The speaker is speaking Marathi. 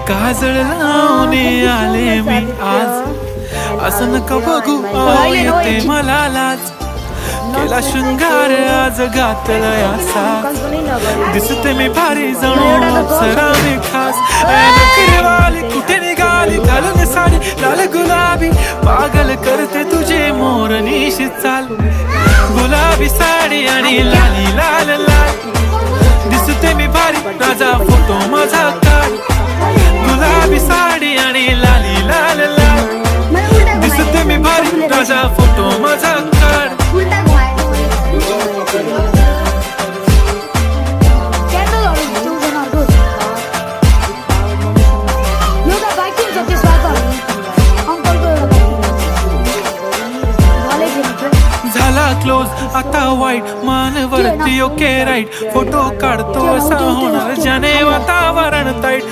काजळ लावणे आले मी आज, असं नका बघू येते मला लाज. केला शृंगार आज घातलाय असा, दिसते मी भारी जणू अप्सरा मी खास. नखरेवाली कुठे निघाली घालून साडी लाल गुलाबी, पागल करते तुझे मोरनीशी चाल. गुलाबी साडी आणि लाली लाल लाल, दिसते मी भारी राजा फोटो माझा काढ. गुलाबी साडी आणि लाली लाल लाल, दिसते मी भारी राजा फोटो माझा काढ. झाला क्लोज आता वाईट मानवरती ओके राईट, फोटो काढतो असा होणार ज्याने वातावरण ताईट.